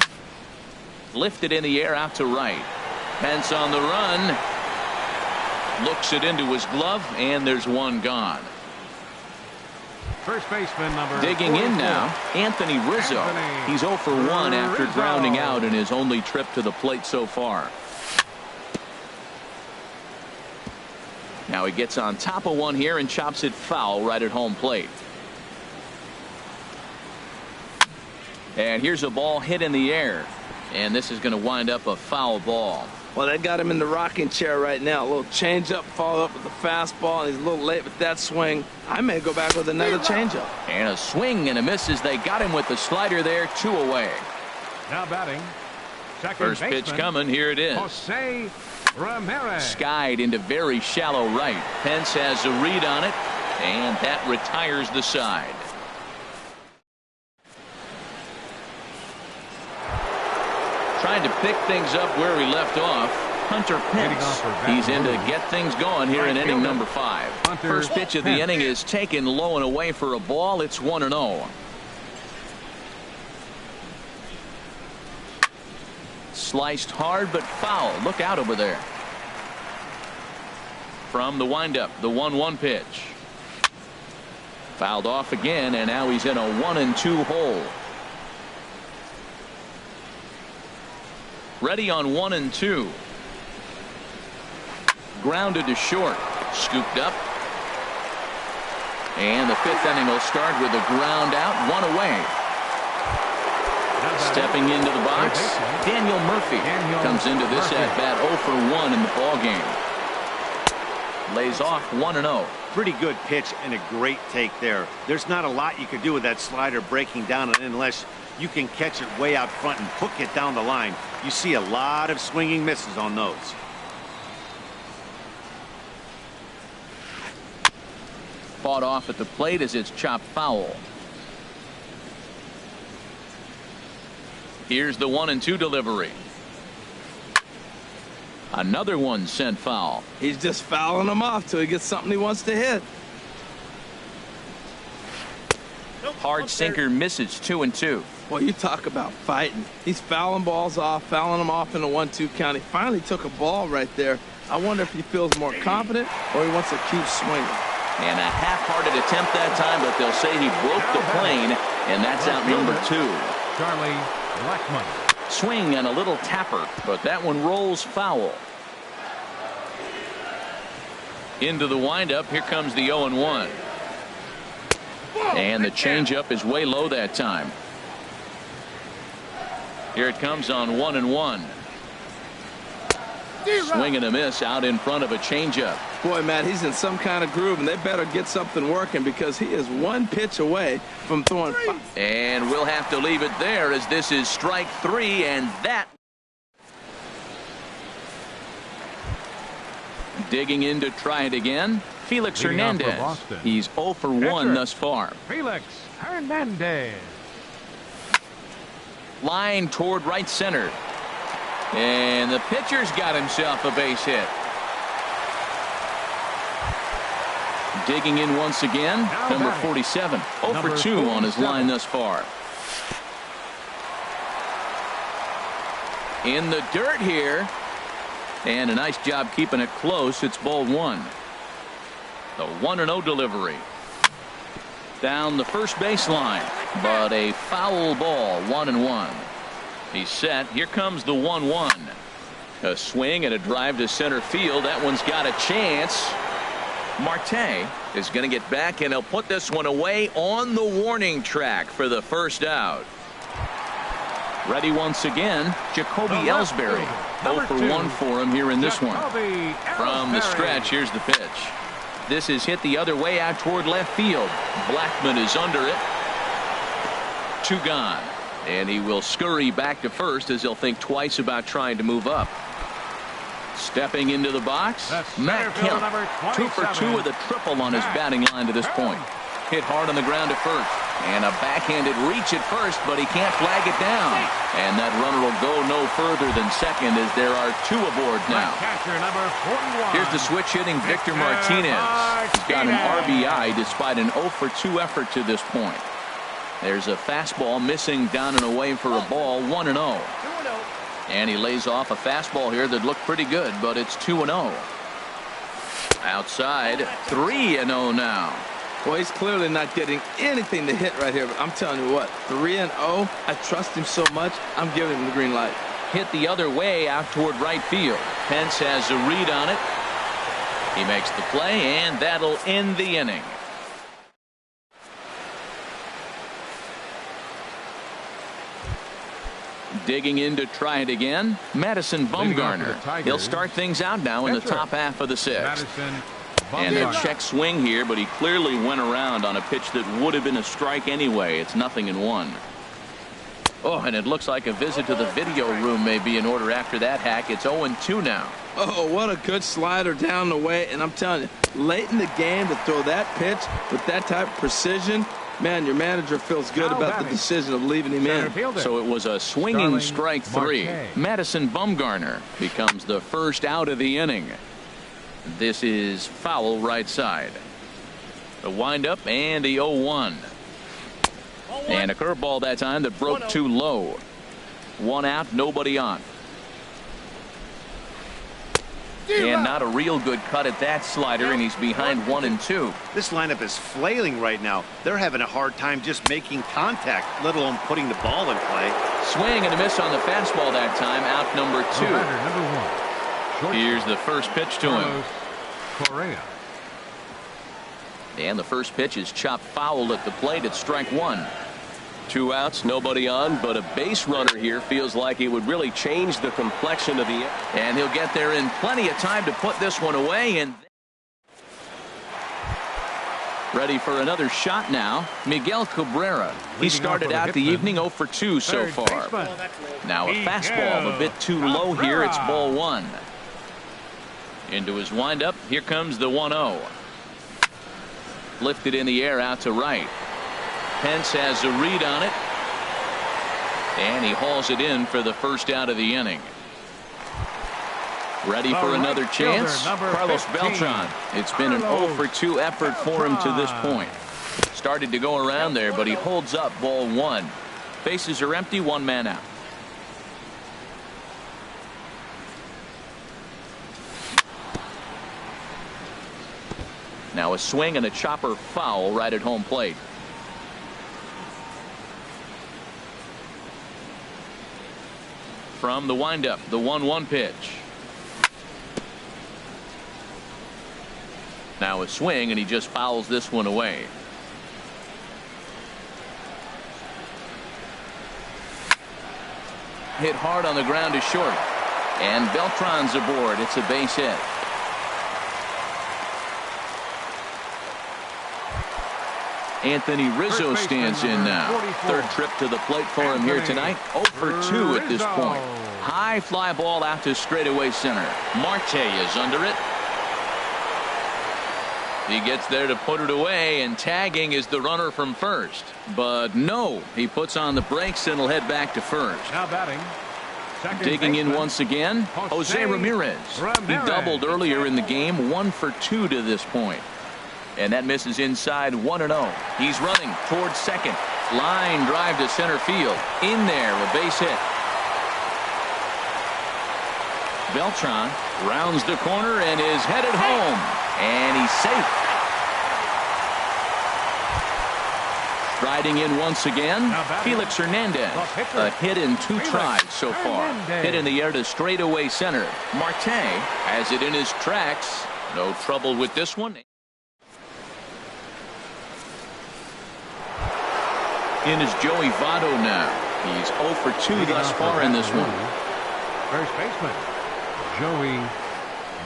Lifted in the air out to right. Pence on the run. Looks it into his glove, and there's one gone. First baseman number Digging 44. in now, Anthony Rizzo. He's 0 for 1 after Rizzo. grounding out in his only trip to the plate so far. Now he gets on top of one here and chops it foul right at home plate. And here's a ball hit in the air. And this is going to wind up a foul ball. Well, that got him in the rocking chair right now. A little changeup, followed up with the fastball, and he's a little late with that swing. I may go back with another changeup. And a swing and a miss as they got him with the slider there. 2 away. Now batting. Second First pitch baseman, coming. Here it is. Jose Ramirez. Skied into very shallow right. Pence has a read on it, and that retires the side. Trying to pick things up where he left off. Hunter Pence. He's in to get things going here in inning number 5. First pitch of the inning is taken low and away for a ball. It's 1-0. Sliced hard but foul. Look out over there. From the windup, the 1-1 pitch. Fouled off again, and now he's in a 1-2 hole. Ready on 1-2. Grounded to short. Scooped up. And the 5th inning will start with a ground out. 1 away. Stepping into the box, Daniel Murphy comes into this at bat 0 for 1 in the ball game. Lays off 1-0. Pretty good pitch and a great take there. There's not a lot you could do with that slider breaking down unless you can catch it way out front and hook it down the line. You see a lot of swinging misses on those. Fought off at the plate as it's chopped foul. Here's the 1-2 delivery. Another one sent foul. He's just fouling them off till he gets something he wants to hit. Hard sinker misses. 2-2. Well, you talk about fighting. He's fouling balls off, fouling them off in a 1-2 count. He finally took a ball right there. I wonder if he feels more confident or he wants to keep swinging. And a half-hearted attempt that time, but they'll say he broke the plane, and that's out number 2. Charlie Blackmon. Swing and a little tapper, but that one rolls foul. Into the windup. Here comes the 0-1. And the changeup is way low that time. Here it comes on 1-1. Swing and a miss out in front of a changeup. Boy, Matt, he's in some kind of groove, and they better get something working because he is 1 pitch away from throwing 5. And we'll have to leave it there as this is strike 3, and that. Digging in to try it again, Felix Hernandez. He's 0 for 1 thus far. Felix Hernandez. Line toward right center. And the pitcher's got himself a base hit. Digging in once again, number 47. 0 for 2 on his line thus far. In the dirt here. And a nice job keeping it close. It's ball 1. The 1-0 delivery. Down the first baseline. But a foul ball. 1-1. He's set. Here comes the 1-1. A swing and a drive to center field. That one's got a chance. Marte is going to get back, and he'll put this one away on the warning track for the first out. Ready once again, Jacoby Ellsbury. 0 for 1 for him here in this one. From the stretch, here's the pitch. This is hit the other way out toward left field. Blackman is under it. 2 gone. And he will scurry back to first as he'll think twice about trying to move up. Stepping into the box, Matt Kemp. 2 for 2 with a triple on his batting line to this point. Hit hard on the ground to first. And a backhanded reach at first, but he can't flag it down. And that runner will go no further than second as there are 2 aboard now. Here's the switch hitting Victor Martinez. He's got an RBI despite an 0 for 2 effort to this point. There's a fastball missing down and away for a ball. 1-0. And he lays off a fastball here that looked pretty good, but it's 2-0. Outside, 3-0 now. Well, he's clearly not getting anything to hit right here, but I'm telling you what, 3-0, I trust him so much, I'm giving him the green light. Hit the other way out toward right field. Pence has a read on it. He makes the play, and that'll end the inning. Digging in to try it again, Madison Bumgarner. He'll start things out now in the top half of the 6th. And a check swing here, but he clearly went around on a pitch that would have been a strike anyway. It's 0-1. Oh, and it looks like a visit to the video room may be in order after that hack. It's 0-2 now. Oh, what a good slider down the way. And I'm telling you, late in the game to throw that pitch with that type of precision, man, your manager feels good about the decision of leaving him in. So it was a swinging strike 3. Madison Bumgarner becomes the first out of the inning. This is foul right side. The windup and the 0-1. And a curveball that time that broke too low. 1 out, nobody on. And not a real good cut at that slider, and he's behind 1-2. This lineup is flailing right now. They're having a hard time just making contact, let alone putting the ball in play. Swing and a miss on the fastball that time. Out number 2. Here's the first pitch to him. And the first pitch is chopped foul at the plate at strike 1. 2 outs, nobody on, but a base runner here feels like it would really change the complexion of the. And he'll get there in plenty of time to put this one away. And ready for another shot now, Miguel Cabrera. He started out the evening 0 for 2 so far. Now a fastball a bit too low here. It's ball 1. Into his windup. Here comes the 1-0. Lifted in the air out to right. Pence has a read on it. And he hauls it in for the first out of the inning. Ready for another chance? Carlos Beltran. It's been an 0 for 2 effort for him to this point. Started to go around there, but he holds up ball 1. Bases are empty, 1 man out. Now a swing and a chopper foul right at home plate. From the windup, the 1-1 pitch. Now a swing, and he just fouls this one away. Hit hard on the ground to short. And Beltran's aboard. It's a base hit. Anthony Rizzo stands in now. Third trip to the plate for him here tonight. 0 for 2 at this point. High fly ball out to straightaway center. Marte is under it. He gets there to put it away, and tagging is the runner from first. But no, he puts on the brakes and will head back to first. Now batting, Digging in once again, Jose Ramirez. He doubled earlier in the game, 1 for 2 to this point. And that misses inside 1-0. He's running towards second. Line drive to center field. In there, a base hit. Beltran rounds the corner and is headed home. And he's safe. Riding in once again, Felix Hernandez. A hit in 2 tries so far. Hit in the air to straightaway center. Marte has it in his tracks. No trouble with this one. In is Joey Votto now. He's 0 for 2 thus far in this one. First baseman, Joey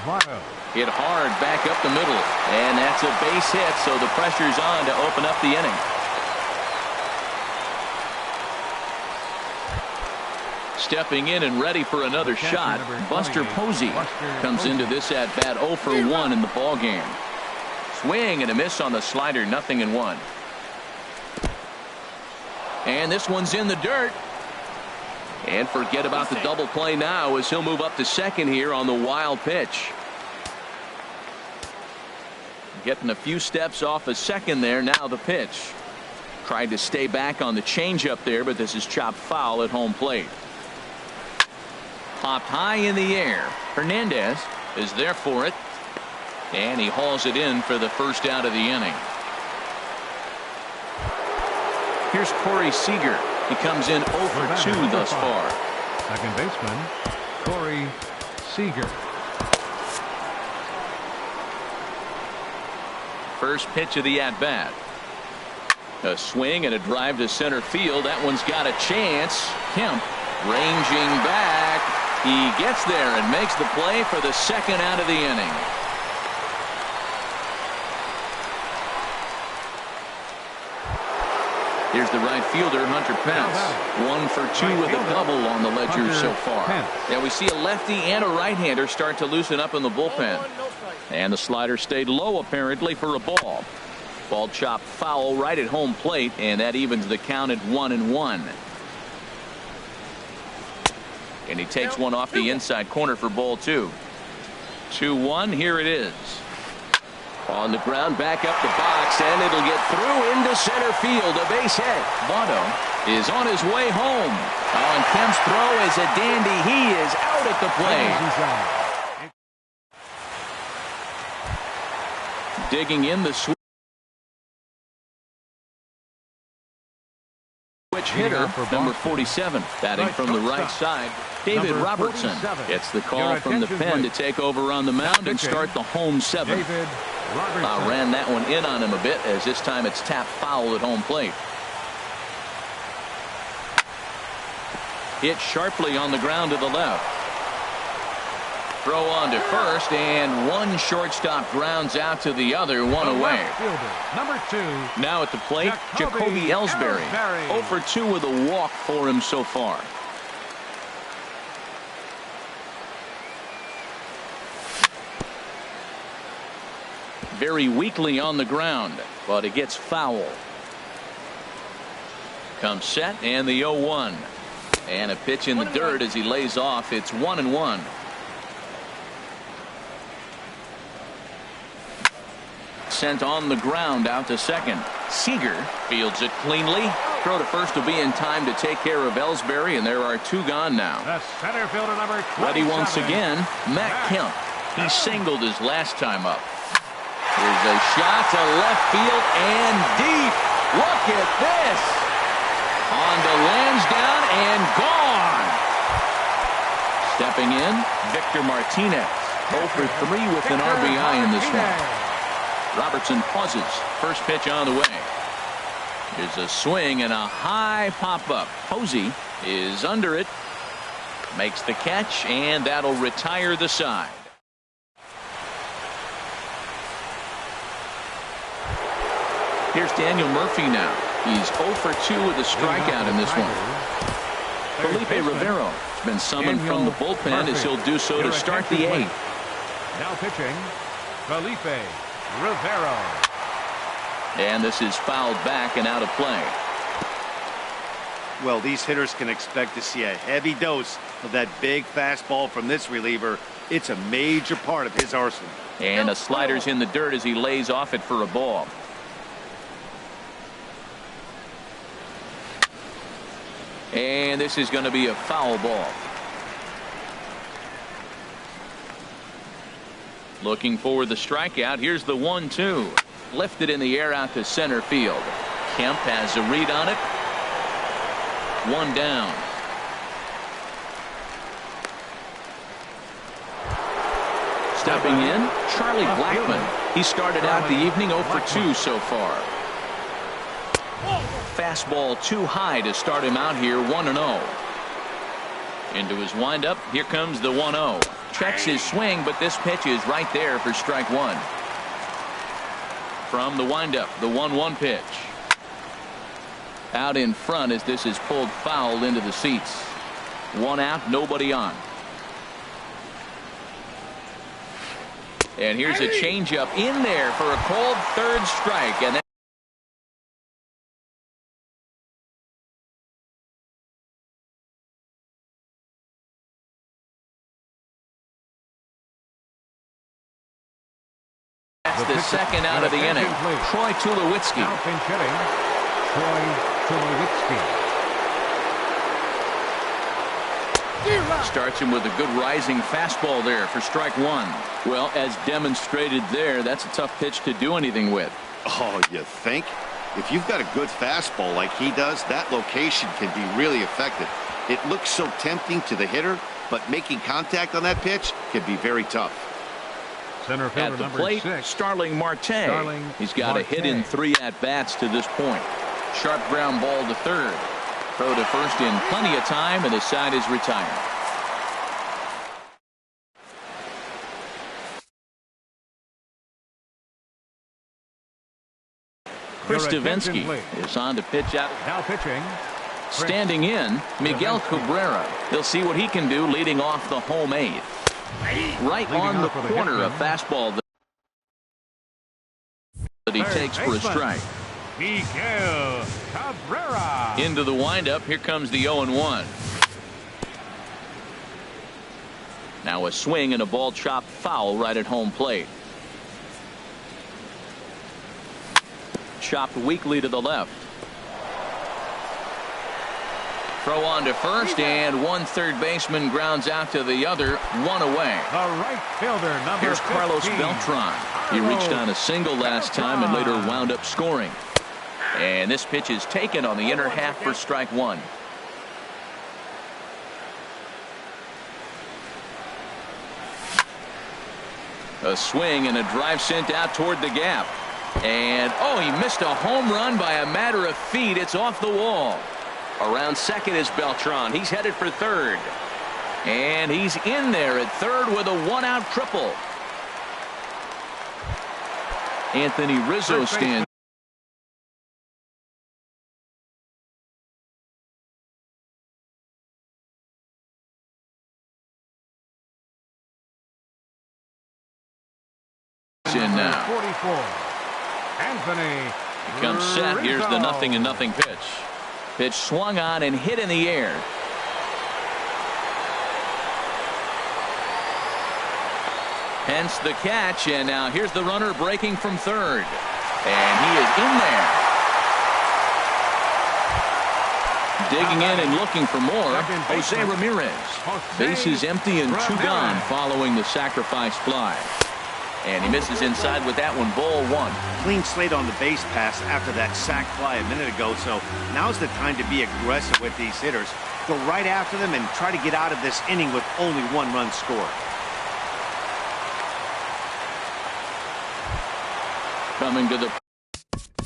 Votto. Hit hard back up the middle. And that's a base hit, so the pressure's on to open up the inning. Stepping in and ready for another shot, Buster Posey comes into this at bat 0 for 1 in the ball game. Swing and a miss on the slider, 0-1. And this one's in the dirt. And forget about the double play now as he'll move up to second here on the wild pitch. Getting a few steps off a second there. Now the pitch. Tried to stay back on the changeup there, but this is chopped foul at home plate. Popped high in the air. Hernandez is there for it. And he hauls it in for the first out of the inning. Here's Corey Seager. He comes in 0 for 2 thus far. Second baseman, Corey Seager. First pitch of the at-bat. A swing and a drive to center field. That one's got a chance. Kemp ranging back. He gets there and makes the play for the second out of the inning. Here's the right fielder, Hunter Pence. 1 for 2 with a double on the ledger so far. Now we see a lefty and a right-hander start to loosen up in the bullpen. And the slider stayed low apparently for a ball. Ball chopped foul right at home plate, and that evens the count at 1-1. And he takes one off the inside corner for ball 2. 2-1. Here it is. On the ground, back up the box, and it'll get through into center field. A base hit. Votto is on his way home. On Kemp's throw is a dandy. He is out at the plate. Digging in the switch hitter, number 47, batting from the right side. David Robertson gets the call from the pen to take over on the mound and start the home 7. Ran that one in on him a bit, as this time it's tapped foul at home plate. Hit sharply on the ground to the left. Throw on to first, and one shortstop grounds out to the other, 1 away. Number 2. Now at the plate, Jacoby Ellsbury. 0 for 2 with a walk for him so far. Very weakly on the ground, but it gets foul. Comes set, and the 0-1. And a pitch in the dirt as he lays off. It's 1-1. Sent on the ground out to second. Seager fields it cleanly. Throw to first will be in time to take care of Ellsbury, and there are 2 gone now. The center fielder, number 27. Ready once again, Matt Kemp. He singled his last time up. Here's a shot to left field and deep. Look at this. On to Lansdowne and gone. Stepping in, Victor Martinez. 0 for 3 with an RBI in this one. Robertson pauses. First pitch on the way. Here's a swing and a high pop-up. Posey is under it. Makes the catch, and that'll retire the side. Here's Daniel Murphy now. He's 0 for 2 with a strikeout in this one. Felipe Rivero has been summoned from the bullpen as he'll do so to start the 8th. Now pitching, Felipe Rivero. And this is fouled back and out of play. Well, these hitters can expect to see a heavy dose of that big fastball from this reliever. It's a major part of his arsenal. And a slider's in the dirt as he lays off it for a ball. And this is going to be a foul ball. Looking for the strikeout. Here's the 1-2. Lifted in the air out to center field. Kemp has a read on it. One down. Stepping in, Charlie Blackmon. He started out the evening 0 for 2 so far. Fastball too high to start him out here 1-0. Into his windup. Here comes the 1-0. Checks his swing, but this pitch is right there for strike one. From the windup, the 1-1 pitch. Out in front as this is pulled foul into the seats. One out, nobody on. And here's a changeup in there for a called third strike. And that's the second out of the inning. Troy Tulowitzki. Now pinch hitting, Troy Tulowitzki. Starts him with a good rising fastball there for strike one. Well, as demonstrated there, that's a tough pitch to do anything with. Oh, you think? If you've got a good fastball like he does, that location can be really effective. It looks so tempting to the hitter, but making contact on that pitch can be very tough. Center fielder At the number plate, 6. Starling Marte. He's got a hit in 3 at-bats to this point. Sharp ground ball to third. Throw to first in plenty of time, and his side is retired. Chris Davinsky is on to pitch out. Now pitching. Standing in, Miguel Cabrera. He'll see what he can do leading off the home 8th. Right on the corner, a fastball that he takes for a strike. Miguel Cabrera. Into the windup. Here comes the 0-1. Now a swing and a ball chopped foul right at home plate. Chopped weakly to the left. Throw on to first, and one third baseman grounds out to the other, one away. The right fielder, number Here's Carlos 15. Beltran. He reached on a single last time and later wound up scoring. And this pitch is taken on the inner half for strike one. A swing and a drive sent out toward the gap. And, oh, he missed a home run by a matter of feet. It's off the wall. Around second is Beltran. He's headed for third. And he's in there at third with a one-out triple. Anthony Rizzo stands. In now. 44. Anthony. He comes set. Here's the 0-0 pitch. Pitch swung on and hit in the air. Hence the catch, and now here's the runner breaking from third. And he is in there. Digging in and looking for more. Jose Ramirez. Base is empty and 2 gone following the sacrifice fly. And he misses inside with that one. Ball 1. Clean slate on the base pass after that sac fly a minute ago, so now's the time to be aggressive with these hitters. Go right after them and try to get out of this inning with only 1 run scored. Coming to the.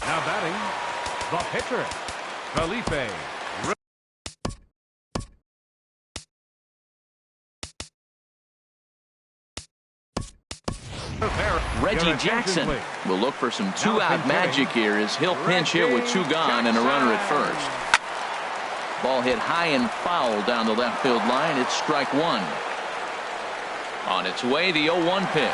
Now batting, the pitcher, Felipe. Reggie Jackson will look for some 2-out magic here as he'll pinch hit with 2 gone and a runner at first. Ball hit high and foul down the left field line. It's strike 1. On its way, the 0-1 pitch.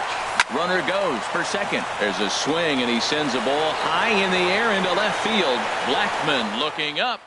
Runner goes for second. There's a swing and he sends a ball high in the air into left field. Blackmon looking up.